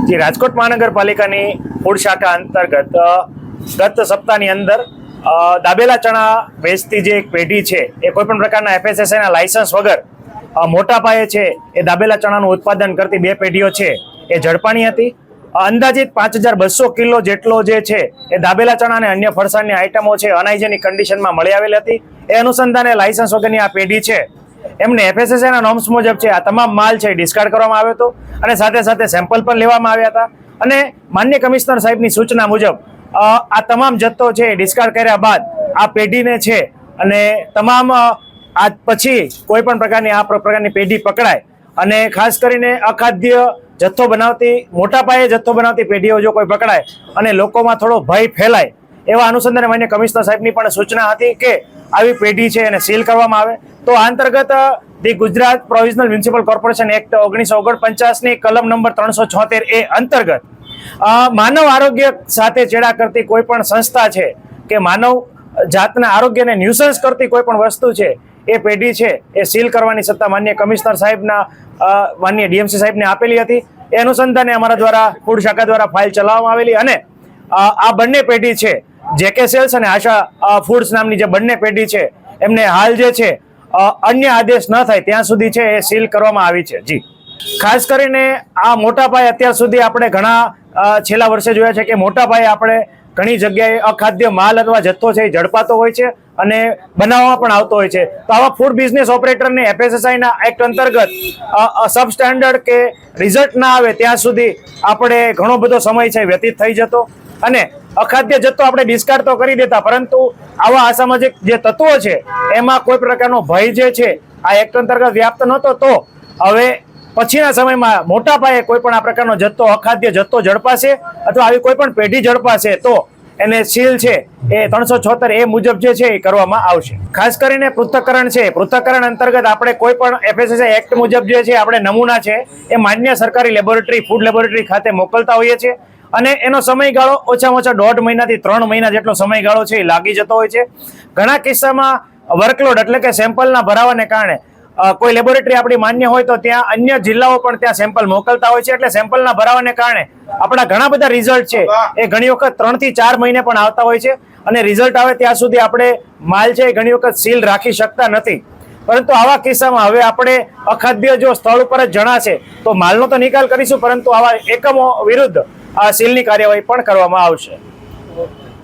જે રાજકોટ મહાનગરપાલિકાની ફૂડ શાખા અંતર્ગત ગત સપ્તાહની અંદર દાબેલા ચણા વેચતી જે એક પેઢી છે એ કોઈપણ પ્રકારના FSSAઈના લાયસન્સ વગર મોટા પાયે છે એ દાબેલા ચણાનું ઉત્પાદન કરતી બે પેઢીઓ છે એ ઝડપાણી હતી। અંદાજિત 5200 કિલો જેટલો જે છે એ દાબેલા ચણા અને અન્ય ફરસાણની આઇટમો છે અનહાઇજેનિક કન્ડિશનમાં મળી આવેલી હતી। એ અનુસંધાને લાયસન્સ વગરની આ પેઢી છે એમને FSSAઈના નોર્મ્સ મુજબ છે આ તમામ માલ છે ડિસ્કાર્ડ કરવામાં આવ્યો હતો અને સાથે સાથે સેમ્પલ પણ લેવામાં આવ્યા હતા અને માન્ય કમિશનર સાહેબની સૂચના મુજબ આ તમામ જથ્થો છે ડિસ્કાર્ડ કર્યા બાદ આ પેઢીને છે અને તમામ આ પછી કોઈ પણ પ્રકારની આ પ્રકારની પેઢી પકડાય અને ખાસ કરીને અખાદ્ય જથ્થો બનાવતી મોટા પાયે જથ્થો બનાવતી પેઢીઓ જો કોઈ પકડાય અને લોકોમાં થોડો ભય ફેલાય એવા અનુસંધાને માન્ય કમિશનર સાહેબની પણ સૂચના હતી કે આવી પેઢી છે એને સીલ કરવામાં આવે। તો આ અંતર્ગત the Gujarat provisional municipal corporation act 1949ની કલમ નંબર 376A અંતર્ગત માનવ આરોગ્ય સાથે ચેડા કરતી કોઈ પણ સંસ્થા છે કે માનવ જાતના આરોગ્યને ન્યુસન્સ કરતી કોઈ પણ વસ્તુ છે એ પેઢી છે એ સીલ કરવાની સત્તા માન્ય કમિશનર સાહેબના માન્ય DMC સાહેબને આપેલી હતી। એ અનુસંધાને અમારા દ્વારા ફૂડ શાખા દ્વારા ફાઇલ ચલાવવામાં આવેલી અને આ બંને પેઢી છે JK સેલ્સ અને આશા ફૂડ્સ નામની જે બંને પેઢી છે એમને હાલ જે છે અન્ય આદેશ ન થાય ત્યાં સુધી છે એ સીલ કરવામાં આવી છે। જી, ખાસ કરીને આ મોટા પાયે અત્યાર સુધી આપણે ઘણા છેલ્લા વર્ષે જોયા છે કે મોટા પાયે આપણે ઘણી જગ્યાએ અખાદ્ય માલ અથવા જથ્થો છે એ ઝડપાતો હોય છે અને બનાવવામાં પણ આવતો હોય છે। તો આવા ફૂડ બિઝનેસ ઓપરેટરને FSSAઈના એક્ટ અંતર્ગત સબ સ્ટેન્ડર્ડ કે રિઝલ્ટ ના આવે ત્યાં સુધી આપણે ઘણો બધો સમય છે વ્યતીત થઈ જતો અને અખાદ્ય જથ્થો આપણે ડિસ્કાર્ડ તો કરી દેતા, પરંતુ આવા અસામાજિક જે તત્વો છે એમાં કોઈ પ્રકારનો ભય જે છે આ એક્ટ અંતર્ગત વ્યાપ્ત નહોતો। તો હવે પછીના સમયમાં મોટા પાયે કોઈ પણ આ પ્રકારનો જથ્થો અખાદ્ય જથ્થો ઝડપાશે અથવા આવી કોઈ પણ પેઢી ઝડપાશે તો એને સીલ છે એ 376A મુજબ જે છે એ કરવામાં આવશે। ખાસ કરીને પૃથ્થકરણ છે, પૃથ્થકરણ અંતર્ગત આપણે કોઈ પણ FSSAઈ એક્ટ મુજબ જે છે આપણે નમૂના છે એ માન્ય સરકારી લેબોરેટરી ફૂડ લેબોરેટરી ખાતે મોકલતા હોઈએ છીએ અને એનો સમયગાળો ઓછામાં ઓછા 1.5 મહિનાથી 3 મહિના જેટલો સમયગાળો છે એ લાગી જતો હોય છે। ઘણા કિસ્સામાં વર્કલોડ એટલે કે સેમ્પલના ભરાવાને કારણે કોઈ લેબોરેટરી આપણી માન્ય હોય તો ત્યાં અન્ય જિલ્લાઓ પણ ત્યાં સેમ્પલ મોકલતા હોય છે, એટલે સેમ્પલના ભરાવાને કારણે આપણા ઘણા બધા રિઝલ્ટ છે એ ઘણી વખત 3 થી 4 મહિને પણ આવતા હોય છે અને રિઝલ્ટ આવે ત્યાં સુધી આપણે માલ છે એ ઘણી વખત સીલ રાખી શકતા નથી। પરંતુ આવા કિસ્સામાં હવે આપણે અખાદ્ય જો સ્થળ ઉપર જ જણાશે તો માલનો તો નિકાલ કરીશું, પરંતુ આવા એકમો વિરુદ્ધ આ સીલની કાર્યવાહી પણ કરવામાં આવશે।